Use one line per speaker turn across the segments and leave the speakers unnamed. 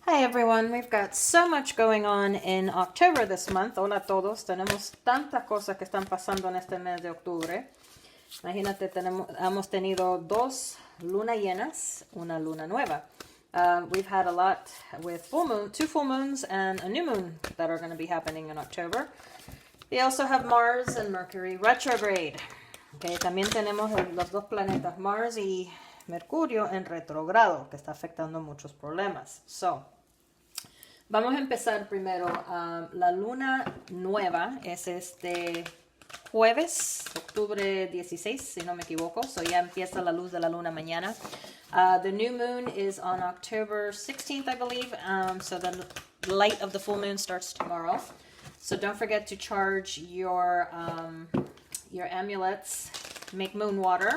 Hi everyone, we've got so much going on in October this month. Hola a todos, tenemos tantas cosas que están pasando en este mes de octubre. Imagínate, hemos tenido dos lunas llenas, una luna nueva. We've had a lot with two full moons and a new moon that are going to be happening in October. We also have Mars and Mercury retrograde. Okay, también tenemos los dos planetas Mars y Mercurio en retrogrado, que está afectando muchos problemas. Vamos a empezar primero. La luna nueva es este jueves, octubre 16, si no me equivoco. Ya empieza la luz de la luna mañana. The new moon is on October 16th, I believe. So the light of the full moon starts tomorrow. So don't forget to charge your amulets. Make moon water.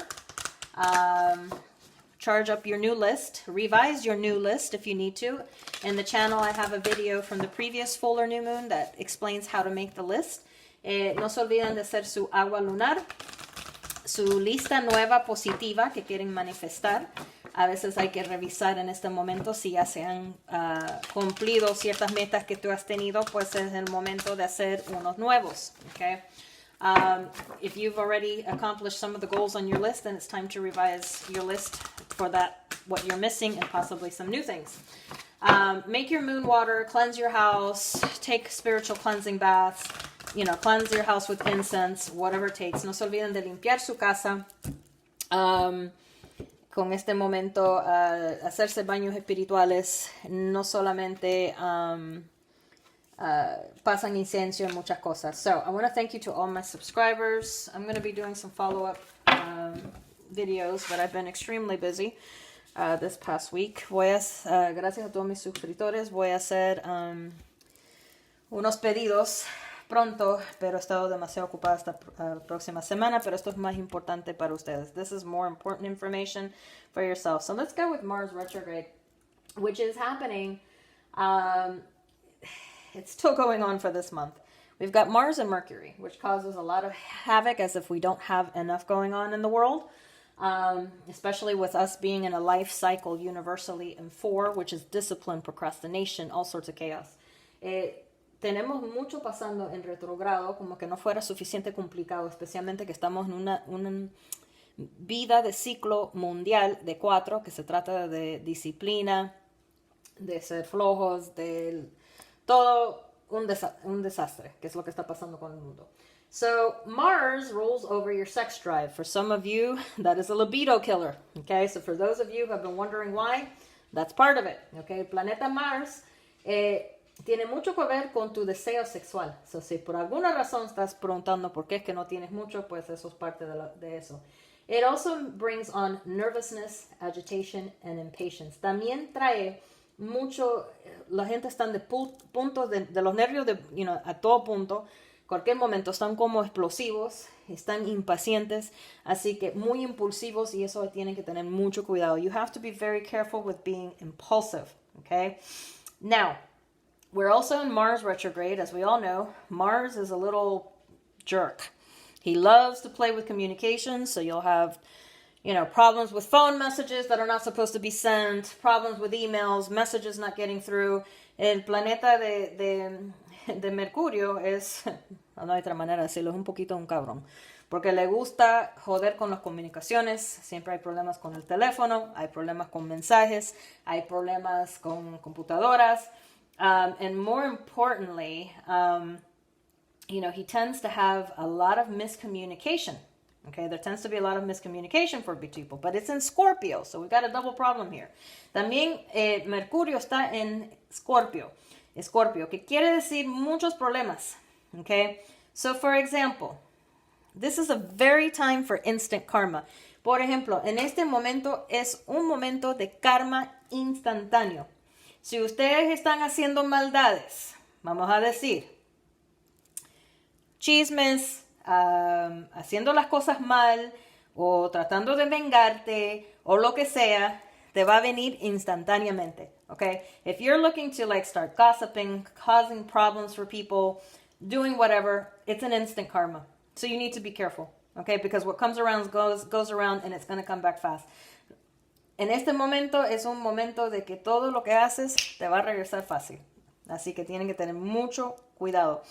Charge up your new list. Revise your new list if you need to. In the channel, I have a video from the previous full or new moon that explains how to make the list. No se olviden de hacer su agua lunar, su lista nueva positiva que quieren manifestar. A veces hay que revisar en este momento si ya se han cumplido ciertas metas que tú has tenido, pues es el momento de hacer unos nuevos. Okay? If you've already accomplished some of the goals on your list, then it's time to revise your list for that, what you're missing, and possibly some new things. Make your moon water, cleanse your house, take spiritual cleansing baths, cleanse your house with incense, whatever it takes. No se olviden de limpiar su casa. Con este momento, hacerse baños espirituales, no solamente pasan incienso en muchas cosas. So, I want to thank you to all my subscribers. I'm going to be doing some follow-up videos, but I've been extremely busy this past week. Gracias a todos mis suscriptores, voy a hacer unos pedidos pronto, pero he estado demasiado ocupada esta próxima semana, pero esto es más importante para ustedes. This is more important information for yourself. So let's go with Mars retrograde, which is happening. It's still going on for this month. We've got Mars and Mercury, which causes a lot of havoc as if we don't have enough going on in the world, especially with us being in a life cycle universally in 4, which is discipline, procrastination, all sorts of chaos. Tenemos mucho pasando en retrogrado, como que no fuera suficiente complicado, especialmente que estamos en una vida de ciclo mundial de 4, que se trata de disciplina, de ser flojos, de todo un desastre, que es lo que está pasando con el mundo. So Mars rules over your sex drive. For some of you, that is a libido killer. Okay, so for those of you who have been wondering why, that's part of it. Okay, el planeta Mars tiene mucho que ver con tu deseo sexual. So si por alguna razón estás preguntando por qué es que no tienes mucho, pues eso es parte de eso. It also brings on nervousness, agitation, and impatience. También trae mucho, la gente está de puntos de los nervios a todo punto, cualquier momento están como explosivos, están impacientes, así que muy impulsivos, y eso tienen que tener mucho cuidado. You have to be very careful with being impulsive, okay? Now, we're also in Mars retrograde. As we all know, Mars is a little jerk. He loves to play with communications, so you'll have problems with phone messages that are not supposed to be sent, problems with emails, messages not getting through. El planeta de Mercurio es, no hay otra manera de decirlo, es un poquito un cabrón. Porque le gusta joder con las comunicaciones. Siempre hay problemas con el teléfono, hay problemas con mensajes, hay problemas con computadoras. And more importantly, he tends to have a lot of miscommunication. Okay, there tends to be a lot of miscommunication for people, but it's in Scorpio, so we've got a double problem here. También Mercurio está en Scorpio, que quiere decir muchos problemas. Okay, so for example, this is a very time for instant karma. Por ejemplo, en este momento es un momento de karma instantáneo. Si ustedes están haciendo maldades, vamos a decir, chismes, haciendo las cosas mal o tratando de vengarte o lo que sea, te va a venir instantáneamente, okay? If you're looking to start gossiping, causing problems for people, doing whatever, it's an instant karma. So you need to be careful, okay? Because what comes around goes around, and it's going to come back fast. en este momento es un momento de que todo lo que haces te va a regresar fácil. Así que tienen que tener mucho cuidado.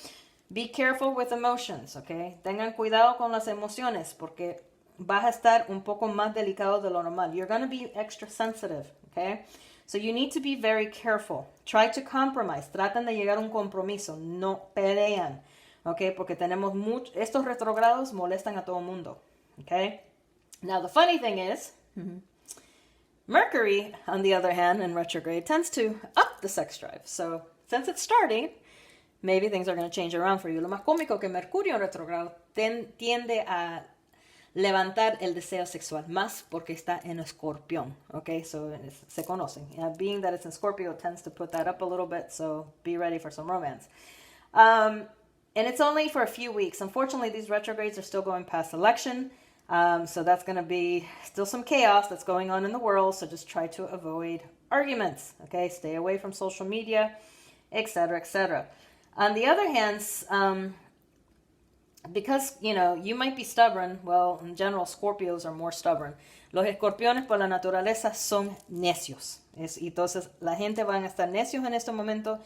Be careful with emotions, ¿ok? Tengan cuidado con las emociones porque vas a estar un poco más delicado de lo normal. You're going to be extra sensitive, ¿ok? So you need to be very careful. Try to compromise. Traten de llegar a un compromiso. No pelean, ¿ok? Porque tenemos estos retrogrados molestan a todo el mundo, ¿ok? Now the funny thing is, Mercury, on the other hand, in retrograde, tends to up the sex drive. So since it's starting, maybe things are going to change around for you. Lo más cómico que Mercurio en retrogrado tiende a levantar el deseo sexual, más porque está en Escorpión, okay? So se conocen. Being that it's in Scorpio, it tends to put that up a little bit, so be ready for some romance. And it's only for a few weeks. Unfortunately, these retrogrades are still going past election, so that's going to be still some chaos that's going on in the world, so just try to avoid arguments, okay? Stay away from social media, etc., etc. On the other hand, because, you know, you might be stubborn, well, in general, Scorpios are more stubborn. Los escorpiones por la naturaleza son necios. Entonces, la gente van a estar necios en este momento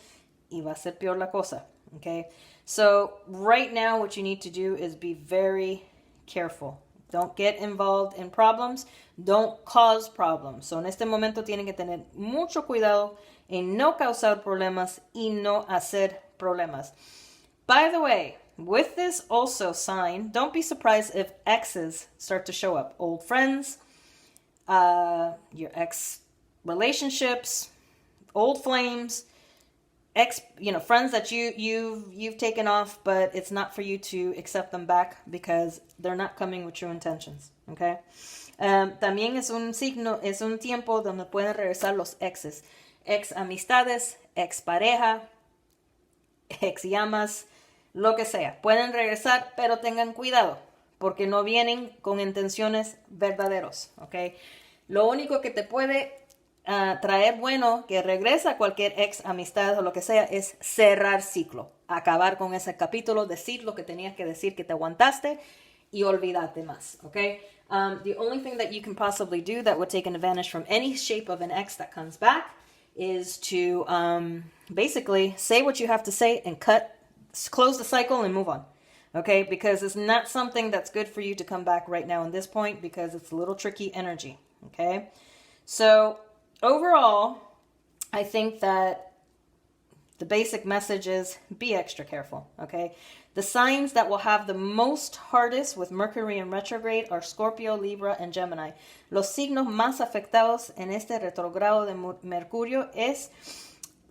y va a ser peor la cosa, okay? So, right now, what you need to do is be very careful. Don't get involved in problems. Don't cause problems. So, en este momento tienen que tener mucho cuidado en no causar problemas y no hacer problemas. By the way, with this also sign, don't be surprised if exes start to show up. Old friends, your ex relationships, old flames, friends that you've taken off, but it's not for you to accept them back because they're not coming with true intentions, okay? También es un tiempo donde pueden regresar los exes, ex amistades, ex pareja, ex llamas, lo que sea. Pueden regresar, pero tengan cuidado, porque no vienen con intenciones verdaderos, ¿ok? Lo único que te puede traer bueno que regresa cualquier ex amistad o lo que sea es cerrar ciclo, acabar con ese capítulo, decir lo que tenías que decir, que te aguantaste y olvidarte más, ¿ok? The only thing that you can possibly do that would take an advantage from any shape of an ex that comes back is to basically say what you have to say and close the cycle and move on, okay? Because it's not something that's good for you to come back right now in this point because it's a little tricky energy, okay? So overall, I think that the basic message is be extra careful, okay? The signs that will have the most hardest with Mercury in retrograde are Scorpio, Libra, and Gemini. Los signos más afectados en este retrogrado de Mercurio es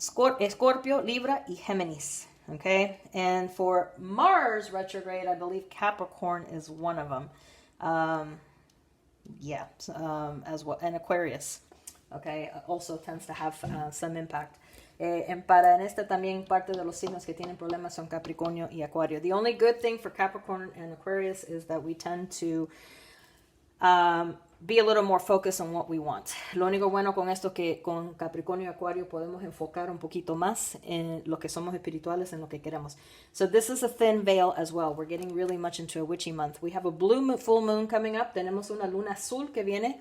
Scorpio, Libra, y Géminis. Okay, and for Mars retrograde, I believe Capricorn is one of them. As well, and Aquarius. Okay, also tends to have some impact. En este también parte de los signos que tienen problemas son Capricornio y Acuario. The only good thing for Capricorn and Aquarius is that we tend to be a little more focused on what we want. Lo único bueno con esto es que con Capricornio y Acuario podemos enfocar un poquito más en lo que somos espirituales, en lo que queremos. So this is a thin veil as well. We're getting really much into a witchy month. We have a full moon coming up. Tenemos una luna azul que viene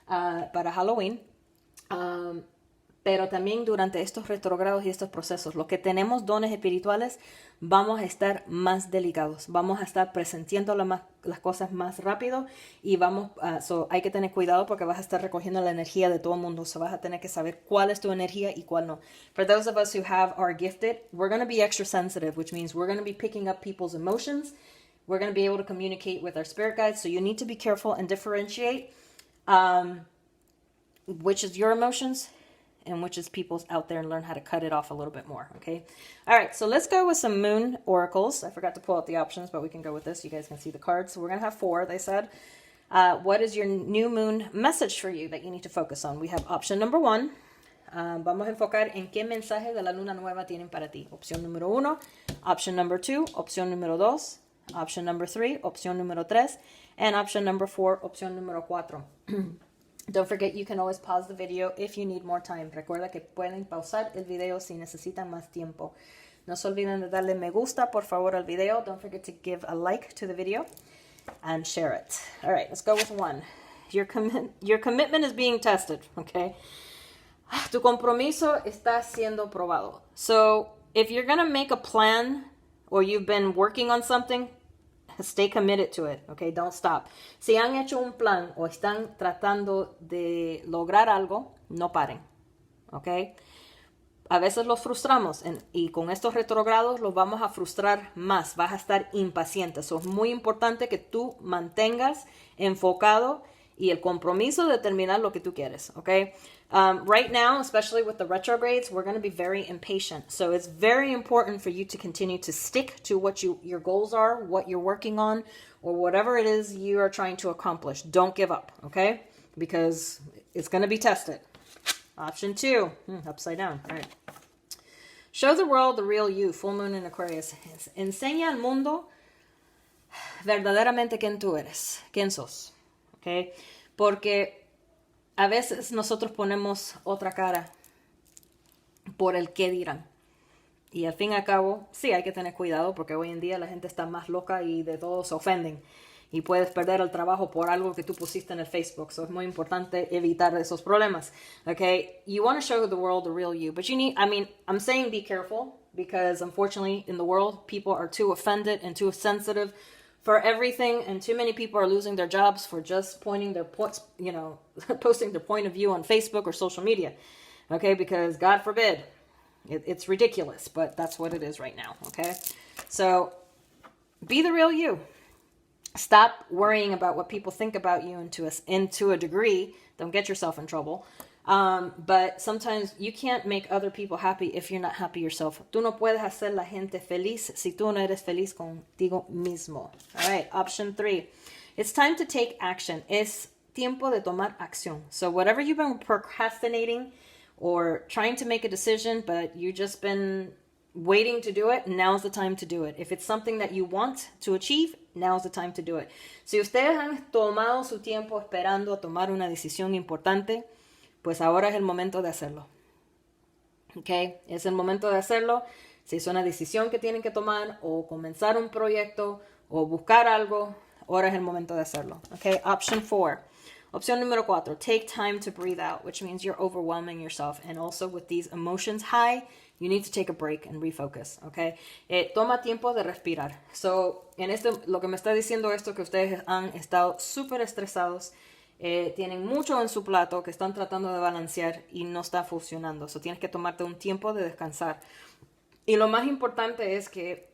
para Halloween. Pero también durante estos retrogrados y estos procesos, los que tenemos dones espirituales, vamos a estar más delicados, vamos a estar presintiendo las cosas más rápido y hay que tener cuidado porque vas a estar recogiendo la energía de todo el mundo, vas a tener que saber cuál es tu energía y cuál no. For those of us who are gifted, we're going to be extra sensitive, which means we're going to be picking up people's emotions, we're going to be able to communicate with our spirit guides, so you need to be careful and differentiate which is your emotions and which is people's out there, and learn how to cut it off a little bit more, okay? All right, so let's go with some moon oracles. I forgot to pull out the options, but we can go with this. You guys can see the cards. So we're going to have 4, they said. What is your new moon message for you that you need to focus on? We have option number 1. Vamos a enfocar en qué mensaje de la luna nueva tienen para ti. Opción número 1, option number 2, opción número 2, option number 3, opción número 3, and option number 4, opción número 4. Don't forget, you can always pause the video if you need more time. Recuerda que pueden pausar el video si necesitan más tiempo. No se olviden de darle me gusta, por favor, al video. Don't forget to give a like to the video and share it. All right, let's go with 1. Your commitment is being tested, okay? Tu compromiso está siendo probado. So, if you're going to make a plan or you've been working on something, stay committed to it, okay? Don't stop. Si han hecho un plan o están tratando de lograr algo, no paren, okay? A veces los frustramos y con estos retrogrados los vamos a frustrar más. Vas a estar impaciente. So, es muy importante que tú mantengas enfocado y el compromiso de terminar lo que tú quieres, okay? Right now, especially with the retrogrades, we're going to be very impatient. So it's very important for you to continue to stick to what your goals are, what you're working on, or whatever it is you are trying to accomplish. Don't give up, okay? Because it's going to be tested. Option 2, upside down. All right. Show the world the real you, full moon in Aquarius. Enseña al mundo verdaderamente quién tú eres, quién sos, okay? Porque a veces nosotros ponemos otra cara por el qué dirán. Y al fin y al cabo, sí hay que tener cuidado porque hoy en día la gente está más loca y de todo se ofenden. Y puedes perder el trabajo por algo que tú pusiste en el Facebook. So es muy importante evitar esos problemas. Okay? You want to show the world the real you. But you need, I'm saying be careful because unfortunately in the world, people are too offended and too sensitive for everything. And too many people are losing their jobs for just pointing their points, posting their point of view on Facebook or social media. Okay? Because God forbid, it's ridiculous, but that's what it is right now. Okay? So be the real you. Stop worrying about what people think about you into a degree. Don't get yourself in trouble. But sometimes you can't make other people happy if you're not happy yourself. Tú no puedes hacer la gente feliz si tú no eres feliz contigo mismo. All right, option 3. It's time to take action. Es tiempo de tomar acción. So whatever you've been procrastinating or trying to make a decision, but you've just been waiting to do it, now's the time to do it. If it's something that you want to achieve, now's the time to do it. Si ustedes han tomado su tiempo esperando a tomar una decisión importante, pues ahora es el momento de hacerlo. Okay? Es el momento de hacerlo. Si es una decisión que tienen que tomar o comenzar un proyecto o buscar algo, ahora es el momento de hacerlo. Okay? Option 4. Opción número 4. Take time to breathe out, which means you're overwhelming yourself. And also with these emotions high, you need to take a break and refocus, okay? Toma tiempo de respirar. So, lo que me está diciendo esto, que ustedes han estado súper estresados, tienen mucho en su plato que están tratando de balancear y no está funcionando. So, tienes que tomarte un tiempo de descansar. Y lo más importante es que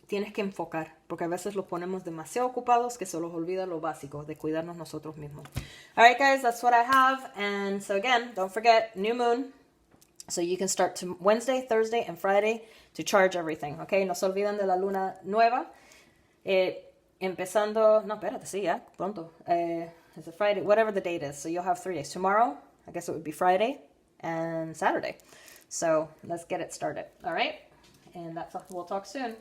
tienes que enfocar, porque a veces los ponemos demasiado ocupados que se los olvida lo básico, de cuidarnos nosotros mismos. All right, guys, that's what I have. And so again, don't forget, new moon. So you can start to Wednesday, Thursday, and Friday to charge everything, okay? No se olviden de la luna nueva. Empezando, no, espérate, sí, ya, pronto. It's a Friday, whatever the date is. So you'll have 3 days. Tomorrow, I guess it would be Friday and Saturday. So let's get it started, all right? And we'll talk soon.